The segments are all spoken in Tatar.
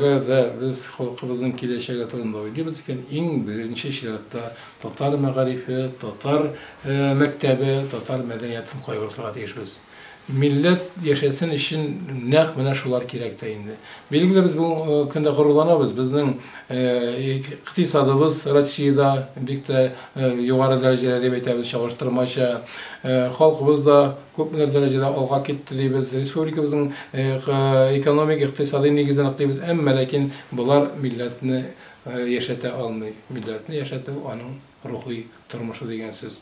Әгәр без халкыбызның киләчәге турында уйлыйбыз икән, иң беренче чиратта татар мәгарифе, татар мәктәбе, татар мәдәниятын кайгыртырга тиешбез. Милләт яшәсен өчен нәкъ менә шулар кирәк тә инде. Билгеле без бу көндә горурланабыз. Безнең икътисадыбыз Россиядә бик тә югары дәрәҗәдә дип әйтәбез, чагыштырмача. Халкыбыз да күпмелер дәрәҗәдә алга китте дибез. Республикабызның экономик икътисади нигезен ныклыйбыз. Әмма ләкин булар милләтне яшәтә алмый. Милләтне яшәтү аның рухи тормышы дигән сүз.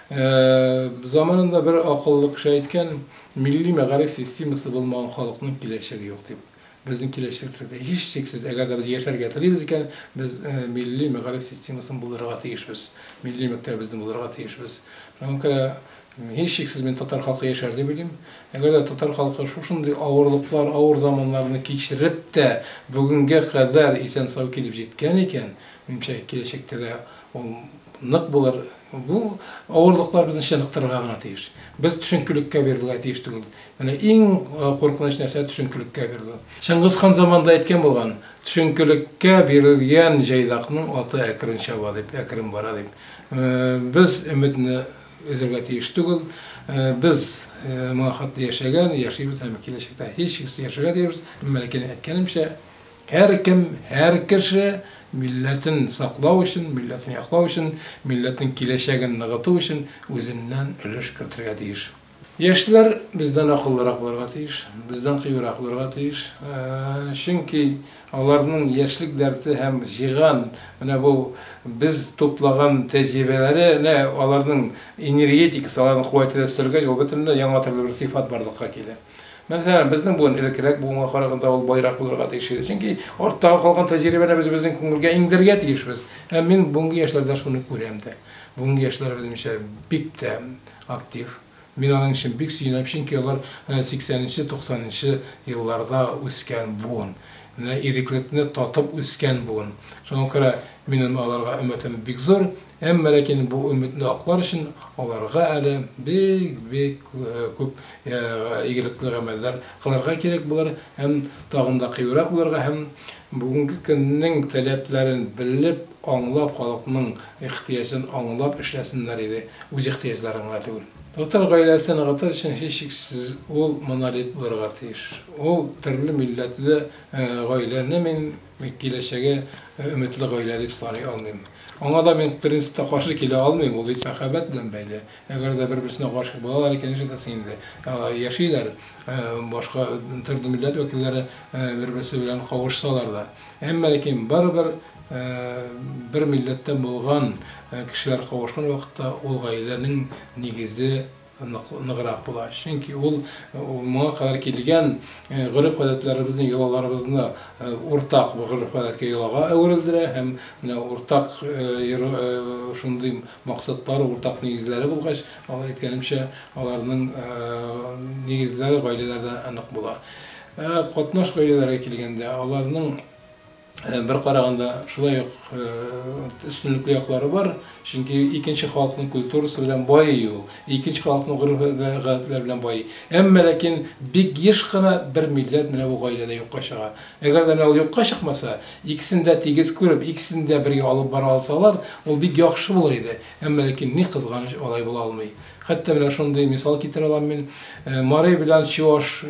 Заманында бер акыллы кеше әйткән, милли мәгариф системасы булмаган халыкның киләчәге юк дип. Безнең киләчәктә һичшиксез, әгәр дә без яшәргә телибез икән, без милли мәгариф системасын булдырырга тиешбез. Милли мәктәбебезне булдырырга тиешбез. Шуңа һичшиксез мин татар халкы яшәр дип уйлыйм. Әгәр дә татар халкы шушындый авырлыклар, авыр заманнарны кичереп тә бүгенгә кадәр исән-сау килеп җиткән икән, минемчә киләчәктә дә ул нык булыр. Бу авырлыклар безне чыныктырырга гына тиеш. Без төшенкелеккә бирергә тиеш түгел. Менә иң куркыныч нәрсә төшенкелеккә бирелү. Чыңгыз хан заманында әйткән булган, төшенкелеккә бирелгән җайдакның аты әкрен чаба дип, әкрен бара дип. Без өметне өзәргә тиеш түгел. Без мөхәббәт яшәгән, яшибез һәм киләчәктә һичшиксез яшәргә тиешбез. Ләкин әйткәнемчә, һәр кеше милләтен саклау өчен, милләтен яклау өчен, милләтнең киләчәген ныгыту өчен үзеннән өлеш кертергә тиеш. Яшьләр бездән акыллырак булырга тиеш, бездән кыюрак булырга тиеш. Чөнки аларның яшьлек дәрте һәм җыйган менә бу без туплаган тәҗрибәләре, аларның энергетикасы, аларның куәтен өстәргә ул бөтенләй яңа төрле бер сыйфат барлыкка килә. Мәсәлән, безнең бу элеккерәк буңа караганда ул байрак булырга тиеш иде. Чөнки артта калган тәҗрибәне без безнең күңелгә иңдергә тиешбез. Һәм мин бүгенге яшьләрдә шуны күрәм дә. Бүгенге яшьләр безнеңчә бик тә актив. Мин аның өчен бик сөенәм, чөнки алар 80-нче, 90-нчы елларда үскән буын. Иреклекне татып үскән буын. Шуңа күрә минем аларга өметем бик зур. Әмма ләкин бу өметне аклар өчен аларга әле бик күп игелекле гамәлләр кылырга кирәк булыр, һәм тагын да кыюрак булырга, һәм бүгенге көннең таләпләрен белеп, аңлап, халыкның ихтыяҗын аңлап эшләсеннәр иде, үз ихтыяҗларын гына түгел. Татар гаиләсен ныгытыр өчен һичшиксез ул монолит булырга тиеш. Ул төрле милләтле гаиләне мин киләчәгә өметле гаилә дип саный алмыйм. Аңа да мин принципта каршы килә алмыйм, ул бит мәхәббәт белән бәйле. Әгәр дә бер-берсенә гашык булалар икән, инде яшиләр, башка төрле милләт вәкилләре бер-берсе белән кавышсалар да. Әмма ләкин барыбер бер милләттән булган кешеләр кавышкан вакытта ул гаиләнең нигезе ныграк була. Чөнки ул моңа кадәр килгән гореф-гадәтләребезне, йолаларыбызны уртак гореф-гадәткә йолага әверелдерә, һәм менә уртак шундый максатлары, уртак нигезләре булгач, алар әйткәнемчә, аларның нигезләре гаиләләрдә анык була. Катнаш гаиләләргә килгәндә, аларның бер караганда шулай ук өстенлекле яклары бар, чөнки икенче халыкның культурасы белән бай ул, икенче халыкның гореф-гадәтләре белән бай. Әмма ләкин бик еш кына бер милләт менә бу гаиләдә юкка чыга. Әгәр дә ул юкка чыкмаса, икесен дә тигез күреп, икесен дә бергә алып бара алсалар, ул бик яхшы булыр иде. Әмма ләкин ни кызганыч, алай була алмый. Хәтта менә шундый мисал китерә алам мин. Марый белән Чуваш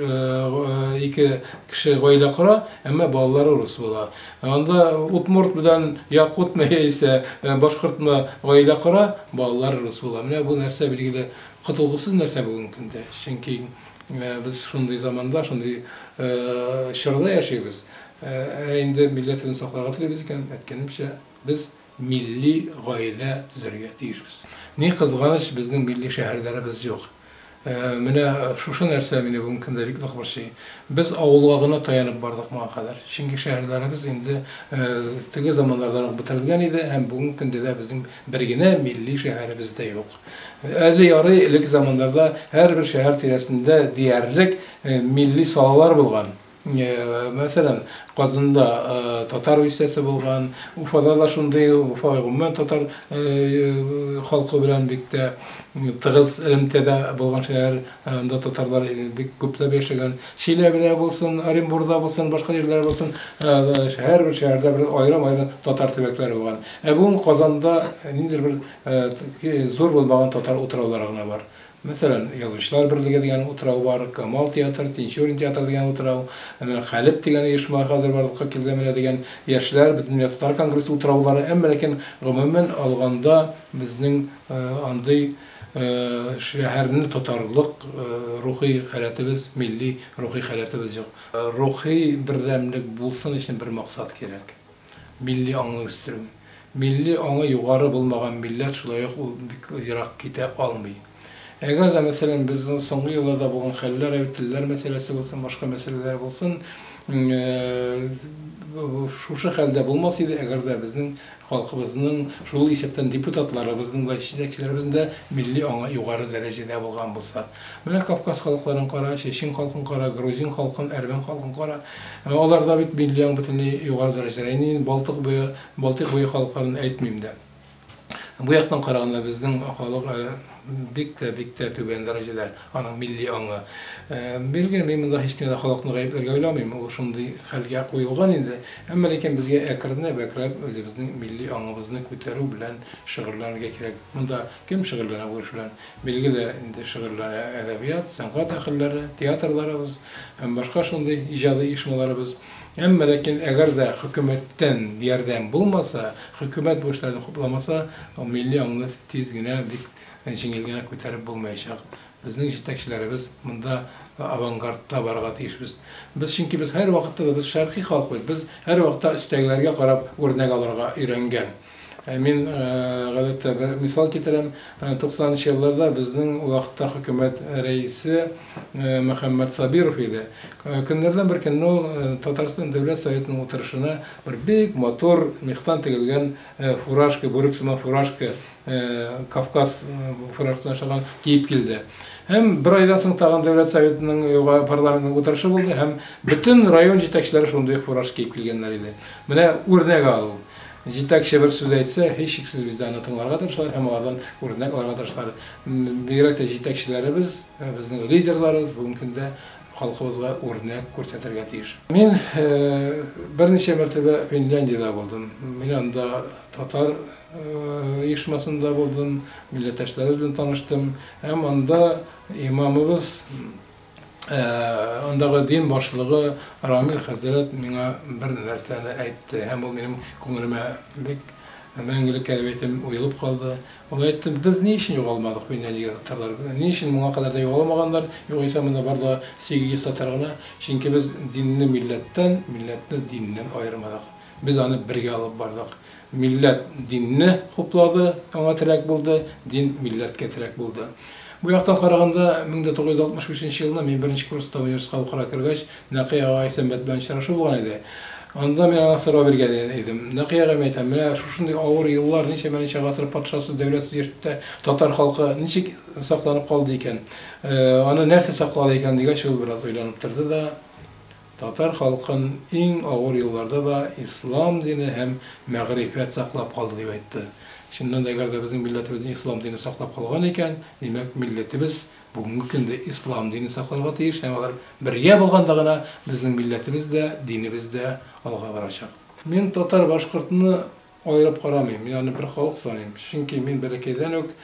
ике кеше гаилә кора, әмма балалары рус була. Анда Удмурт белән Якутмы яисә Башкортмы гаилә кора, балалары рус була. Менә бу нәрсә билгеле кытылгысыз нәрсә бүгенге көндә. Чөнки без шундый заманда, шундый чорда яшибез. Инде милләтне сакларга телибез икән, әйткәнемчә, без милли гаилә төзәргә тиешбез. Ни кызганыч, безнең милли шәһәрләребез юк. Менә шушы нәрсә мине бүгенге көндә бик нык борчый. Без авылга гына таянып бардык моңа кадәр. Чөнки шәһәрләребез инде теге заманнардан ук бетерелгән иде, һәм бүгенге көндә дә безнең бер генә милли шәһәребез дә юк. Әле ярый элек заманнарда һәр бер шәһәр тирәсендә диярлек милли салалар булган. Мәсәлән, Казанда татар бистәсе булган, Уфада да шундый, Уфа гомумән татар халкы белән бик тә тыгыз элемтәдә булган шәһәр, анда татарлар бик күпләп яшәгән. Чиләбедә булсын, Оренбургда булсын, башка җирләрдә булсын, һәр бер шәһәрдә бер аерым татар төбәкләре булган. Бүген Казанда ниндидер бер зур булмаган татар утраулары гына бар. Мәсәлән, Язучылар берлеге дигән утрау бар, Камал театры, Тинчурин театры дигән утрау, Хәлеп дигән оешма хәзер барлыкка килде менә дигән яшьләр бөтен татар конгрессы утраулары, ләкин гомумән алганда безнең андый шәһәрне тотарлык рухи халәтебез, милли рухи халәтебез юк. Рухи бердәмлек булсын өчен бер максат кирәк. Милли аңы үстерү. Милли аңы югары булмаган милләт шулай ук ул бик ерак китә алмый. Әгәр дә мәсәлән безнең соңгы елларда булган хәлләр, телләр мәсьәләсе булсын, башка мәсьәләләр булсын, шушы хәлдә булмас иде, әгәр дә безнең халкыбызның шул исәптән депутатларыбызның да җитәкчеләребезнең дә милли аңы югары дәрәҗәдә булган булса. Менә Кавказ халыкларын кара, Чечен халкын кара, Грузин халкын, Әрмән халкын кара. Аларда бит милли аң бөтенләй югары дәрәҗәдә. Балтык буе халыкларын әйтмим дә. Бу яктан караганда безнең халык бик тә түбән дәрәҗәдә аның милли аңы. Белгән мин монда һеч кенә халыкны гаепләргә уйламыйм. Ул шундый хәлгә куелган инде. Ләкин безгә әкренләп үзебезнең милли аңыбызны күтәрү белән шөгыльләнергә кирәк. Монда кем шөгыльләнә бу эш белән? Билгеле инде шөгыльләнә әдәбият, сәнгать әһелләре, театрларыбыз һәм башка шундый иҗади оешмаларыбыз. Ләкин әгәр дә хөкүмәттән ярдәм булмаса, хөкүмәт бу эшләрне хупламаса, милли аңны тиз генә бик җиңел генә күтәреп булмаячак. Безнең җитәкчеләребез монда авангардта барырга тиешбез. Без чөнки без һәр вакытта без шәрқи халык бит. Без һәр вакытта өстәгеләргә карап үрнәк алырга өйрәнгән. Мин гадәттә бер мисал китерәм. 90-нчы елларда безнең вакытта хөкүмәт рәисе Мөхәммәд Сабиров иде. Көннәрдән бер көнне ул Татарстан Дәүләт Советының утырышына бер бик матур мехтан тегелгән фуражка, бүрек сыман фуражка, Кавказ фуражкасына охшаган киеп килде. Һәм бер айдан соң тагын Дәүләт Советының парламентның утырышы булды һәм бөтен район җитәкчеләре шундый фуражка киеп килгәннәр иде. Менә үрнәк алу. Җитәкче бер сүз әйтсә, һичшиксез бездә аны тыңларга тырышалар һәм алардан үрнәк алырга тырышалар. Бигрәк тә җитәкчеләребез, безнең лидерларыбыз бүгенге көндә халкыбызга үрнәк күрсәтергә тиеш. Мин берничә мәртәбә Финляндиядә булдым. Мин анда татар оешмасында булдым, милләттәшләребез белән таныштым. Һәм анда имамыбыз, андагы дин башлыгы Рамил хәзрәт миңа бер нәрсәне әйтте. Һәм ул минем күңелемә бик мәңгелеккә әйтеп уелып калды. Ул әйтте, без ни өчен югалмадык Финляндиягә татарлар? Ни өчен моңа кадәр дә югалмаганнар? Югыйсә монда бар да 800 татар гына. Чөнки без динне милләттән, милләтне диннән аермадык. Без аны бергә алып бардык. Милләт динне хуплады, аңа терәк булды, дин милләткә терәк булды. Бу яктан караганда 1965 елда мин беренче курста университетка укырга кергәч, Нәкый агай Сәмбәт белән очрашу булган иде. Анда мин аңа сорау биргән идем. Нәкый агай әйтә, менә шушындый авыр еллар, ничә гасыр патшасыз, дәүләтсез яшәп татар халкы ничек сакланып калды икән? Аны нәрсә саклады икән дигәч, ул бераз уйланып торды да, татар халкын иң авыр елларда да ислам дине һәм мәгърифәт саклап калды дип әйтте. Шуннан да әгәр дә безнең милләтебезнең ислам дине саклап калган икән, димәк милләтебез бүгенге көндә ислам дине сакларга тиеш, һәм алар бергә булганда гына безнең милләтебез дә, динебез дә алга барачак. Мин татар башкортны аерып карамыйм. Мин аны бер халык саныйм. Чөнки мин бәләкәйдән үк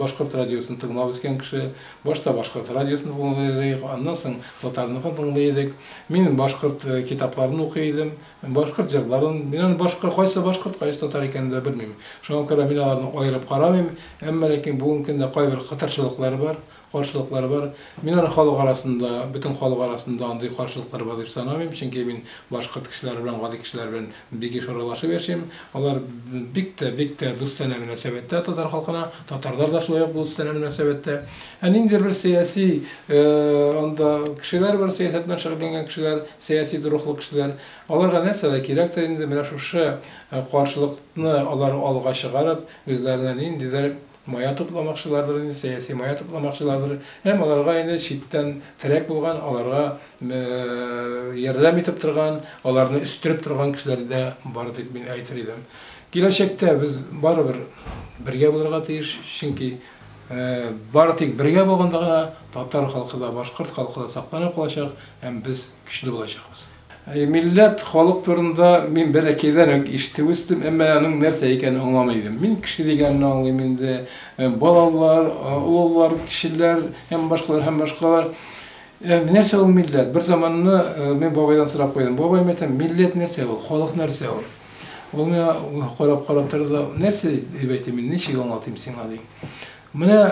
башкорт радиосын тыңлап үскән кеше, башта башкорт радиосын тыңлыйдык, аннан соң татарныкын тыңлыйдык. Мин башкорт китапларын укый идем, башкорт җырларын, мин башкорт кайсы башкорт, кайсы татар икәнен дә белмим. Шуңа күрә мин аларны аерып карамыйм, ләкин бүгенге көндә кайбер кытыршылыклар бар. Каршылыклары бар. Мин аны халык арасында, бөтен халык арасында андый каршылыклар бар дип санамыйм, чөнки мин башкорт кешеләре белән, гади кешеләр белән бик шаралашып яшим. Алар бик тә дустана мөнәсәбәттә татар халкына, татарлар да шулай ук дустана мөнәсәбәттә. Ниндидер бер сәяси анда кешеләр бар, сәясәт белән шөгыльләнгән кешеләр, сәяси дурухлы кешеләр. Аларга нәрсә дә кирәктер инде, менә шушы каршылыкны алар алга чыгарып, үзләренә ниндидер мая топламакчылардыр, саясий мая топламакчылардыр. Һәм аларга инде читтән терәк булган, аларга ярдәм итеп торган, аларны үстереп торган кешеләр дә бар дип мин әйтер идем. Киләчәктә без барыбер бергә булырга тиеш, чөнки бары тик бергә булганда гына татар халкы да, башкорт халкы да сакланып калачак, һәм без көчле булачакбыз. Милләт, халык турында мин бәләкәйдән үк ишетеп үстем, әмма аның нәрсә икәнен аңламыйдым. Мин кеше дигәнне аңлыйм инде, балалар, уллар, кешеләр, һәм башкалар. Нәрсә ул милләт? Бер заманны мин бабайдан сорап куйдым. Бабай, мәйтәм, милләт нәрсә ул? Халык нәрсә ул? Ул миңа карап торды, нәрсә дип әйтте, мин ничек аңлатыйм сиңа ди. Менә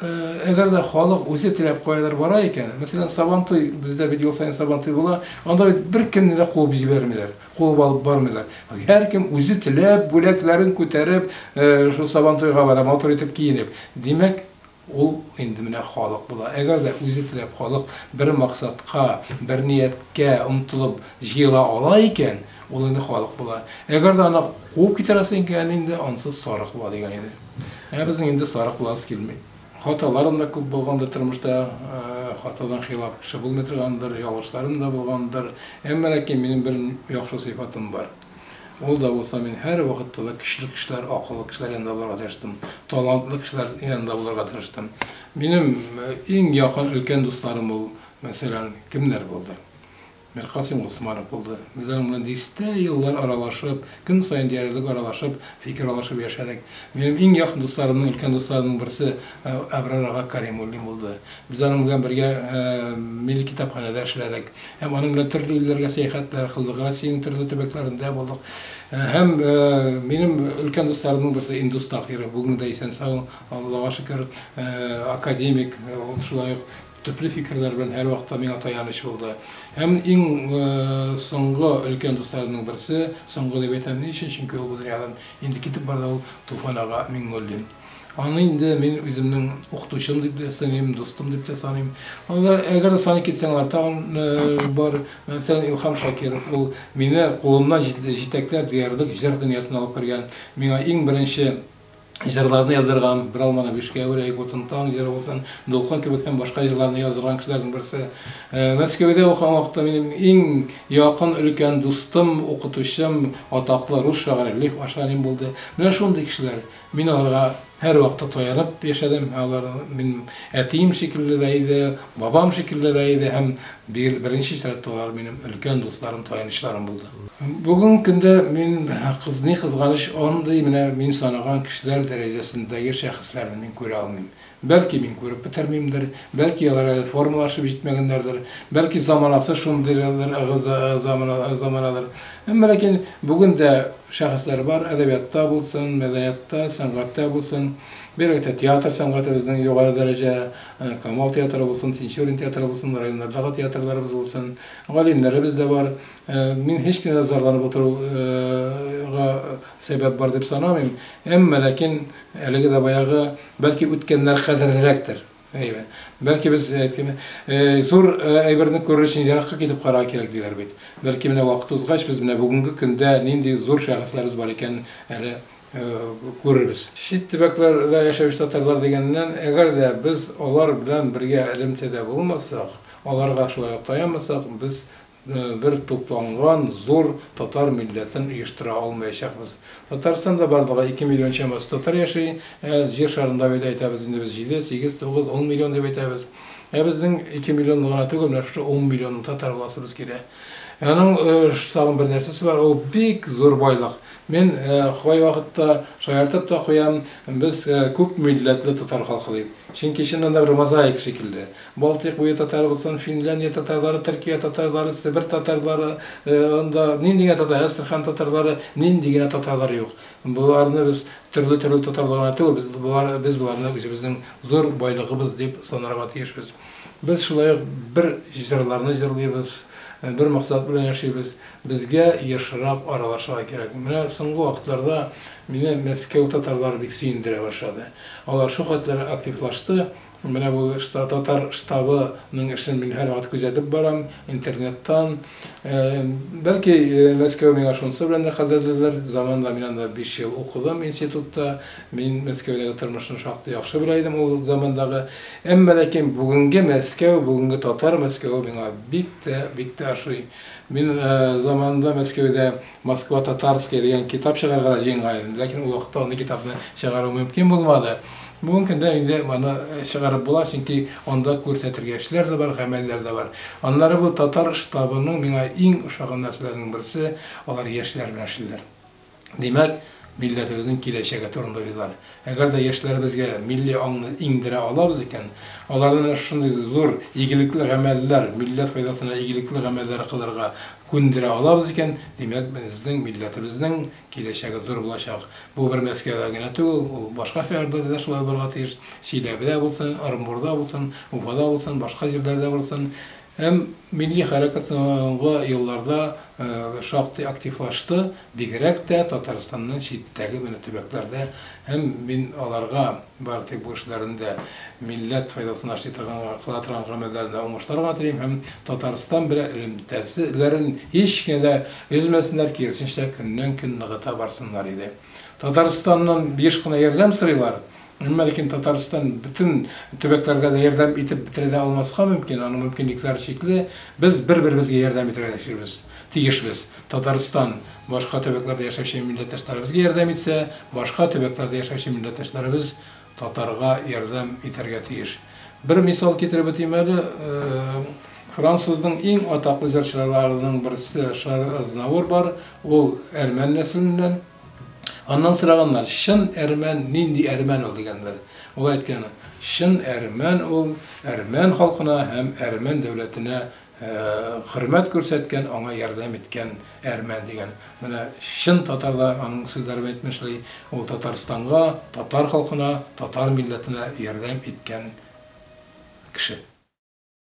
әгәр дә халык үзе теләп кайдар бара икән, мәсәлән, Сабантуй, бездә бит ел сайын Сабантуй була, анда бер кемне дә куып җибәрмиләр, куып алып бармыйлар. Һәркем үзе теләп, бүләкләрен күтәреп, шул Сабантуйга бара, матур итеп киенеп. Димәк, ул инде менә халык була. Әгәр дә үзе теләп халык бер максатка, бер нияткә омтылып җыела ала икән, ул инде халык була. Әгәр дә аны куып китерәсең икән, инде ансыз сарык була дигән иде. Безнең инде сарык буласы килми. Хаталарым да күп булгандыр тормышта, хатадан хилап кеше булмый торгандыр, ялгышларым да булгандыр. Әмма ләкин минем бер яхшы сыйфатым бар. Ул да булса, мин һәр вакытта да көчле кешеләр, акыллы кешеләр янында булырга тырыштым, талантлы кешеләр янында булырга тырыштым. Минем иң якын өлкән дусларым ул, мәсәлән, кемнәр булды? Миркасим Усманов булды. Без аның белән дистә еллар аралашып, көн сайын диярлек аралашып, фикер алышып яшәдек. Минем иң якын дусларымның, өлкән дусларымның берсе Әбрар ага Каримуллин булды. Без аның белән бергә милли китапханәдә эшләдек. Һәм аның белән төрле илләргә сәяхәтләр кылдык, Россиянең төрле төбәкләрендә булдык. Һәм минем өлкән дусларымның берсе Индус Тахиров, бүген дә исән-сау, Аллага шөкер, академик, шулай ук төпле фикерләр белән һәр вакытта миңа таяныч булды. Һәм иң соңгы өлкән дусларымның берсе, соңгы дип әйтәм, ни өчен? Чөнки ул бу дөньядан инде китеп барды, ул Туфан ага Миңнуллин. Аны инде мин үземнең укытучым дип тә саныйм, дустым дип тә саныйм. Алар әгәр саный китсәңләр, тагын бар, мәсәлән, Илһам Шакиров, ул мине кулымнан җитәкләп диярлек җыр дөньясына алып кергән. Миңа иң беренче җырларны язырган, бер алманы бишкә үрәк булсын, таң җыры булсын, Дулкын кебек һәм башка җырларны язырган кешеләрнең берсе. Мәскәүдә укыган вакытта минем иң якын өлкән дустым, укытучым, атаклы рус шагыйре Лев Ашарин булды. Менә шундый кешеләр. Мин аларга һәр вакытта таянып яшәдем. Алар минем әтием шикелле дә иде, бабам шикелле дә иде, һәм беренче чиратта алар минем өлкән дусларым, таянычларым булды. Бүген көндә мин кызганыч андый менә мин санаган кешеләр дәрәҗәсендәге шәхесләрне мин күрә алмыйм. Бәлки мин күреп бетермимдер, бәлки алар формалашып җитмәгәннәрдер, бәлки заманасы шундыйдыр, заманадыр. Әмма ләкин бүген дә шәхесләр бар, әдәбиятта булсын, мәдәниятта, сәнгатьтә булсын. Бирәктә театр сәнгате безнең югары дәрәҗә, Камал театры булсын, Тинчурин театры булсын, районнардагы театрларыбыз булсын, галимнәребез дә бар. Мин һеч кенә зарланып утыруга сәбәп бар дип санамыйм. Әмма ләкин әлеге дә баягы бәлки үткәннәр кадерлерәктер. Бәлки без зур әйберне күрер өчен еракка китеп карарга кирәк диләр бит. Бәлки менә вакыт узгач без менә бүгенге көндә нинди зур шәхесләребез бар икән әле күрербез. Чит төбәкләрдә яшәүче татарлар дигәннән, әгәр дә без алар белән бергә элемтәдә булмасак, аларга шулай таянмасак, без бер тупланган зур татар милләтен оештыра алмаячакбыз. Татарстанда барлыгы 2 миллион чамасы татар яши, җир шарында бит әйтәбез инде без 7, 8, 9, 10 миллион дип әйтәбез. Безнең 2 миллион гына түгел, менә шу 10 миллион татар буласыбыз кирәк. Аның тагын бер нәрсәсе бар, ул бик зур байлык. Мен кай вакытта шаяртып та куям, без күп милләтле татар халкы дип. Чөнки чыннан да бер мозаик шикелле. Балтыйк буе татар булсын, Финляндия татарлары, Төркия татарлары, Сибир татарлары, анда ниндигә татар, Астрхан татарлары, ниндигә татарлар юк. Буларны без төрле татарларга түгел, без буларны үзебезнең зур байлыгыбыз дип санарга тиешбез. Без шулай бер җырларны җырлыйбыз, бер максат белән яшибез. Безгә ешрак аралашырга кирәк. Менә соңгы вакытларда мине Мәскәү татарлары бик сөендерә башлады. Алар шул хәтле активлашты. Менә бу татар штабының эшен мин һәрвакыт күзәтеп барам интернеттан. Бәлки Мәскәү миңа шунысы белән дә кадерлеләр. Заманда мин анда 5 ел укыдым институтта. Мин Мәскәүдәге тормышны шактый яхшы белә идем ул замандагы. Әмма ләкин бүгенге Мәскәү, бүгенге татар Мәскәү миңа бик тә ошый. Мин заманда Мәскәүдә Москва татарская дигән китап чыгарга җыенган идем. Ләкин ул вакытта аны китапны чыгару мөмкин булмады. Бүген көндә инде моны чыгарып була, чөнки анда күрсәтергә эшләр дә бар, гамәлләр дә бар. Аннары бу татар штабының миңа иң ошаган нәрсәләрнең берсе, алар яшьләр белән эшлиләр. Димәк, милләтебезнең киләчәге турында уйлыйлар. Әгәр дә яшьләребезгә милли аңны иңдерә алабыз икән, алардан шундый зур игелекле гамәлләр, милләт файдасына игелекле гамәлләр кылырга күндерә алабыз икән, димәк, безнең милләтебезнең киләчәге зур булачак. Бу бер Мәскәүдә генә түгел, ул башка шәһәрләрдә дә шулай булырга тиеш. Чиләбедә булсын, Орынбурда булсын, Уфада булсын, башка җирләрдә булсын. Һәм милли хәрәкәт соңгы елларда шактый активлашты, бигрәк тә Татарстанның читтәге менә төбәкләрдә. Һәм мин аларга бар тик бу эшләрендә милләт файдасына эшли торган, кыла торган гамәлләрдә уңышларга телим һәм Татарстан белән элемтәселәрен һич кенә дә üzмәсеннәр, киресенчә көннән-көн ныгыта барсыннар иде. Татарстаннан еш кына ярдәм сорыйлар. Ләкин Татарстан bütün төбәкләргә дә ярдәм итеп бетерә алмаска мөмкин, аның мөмкинлекләре чикле. Без бер-беребезгә ярдәм итәргә тиешбез. Татарстан башка төбәкләрдә яшәүче милләттәшләребезгә ярдәм итсә, башка төбәкләрдә яшәүче милләттәшләребез татарга ярдәм итәргә тиеш. Бер мисал китереп үтим әле. Французның иң атаклы җырчыларының берсе Шарль Азнавур бар. Ул әрмән нәселеннән. Аннан сораганнар, шын әрмән, нинди әрмән ул дигәннәр. Ул әйткән, шын әрмән ул әрмән халкына һәм әрмән дәүләтенә хөрмәт күрсәткән, аңа ярдәм иткән әрмән дигән. Менә шын татарда аның сүзләре әйтмешли, ул Татарстанга, татар халкына, татар милләтенә ярдәм иткән кеше.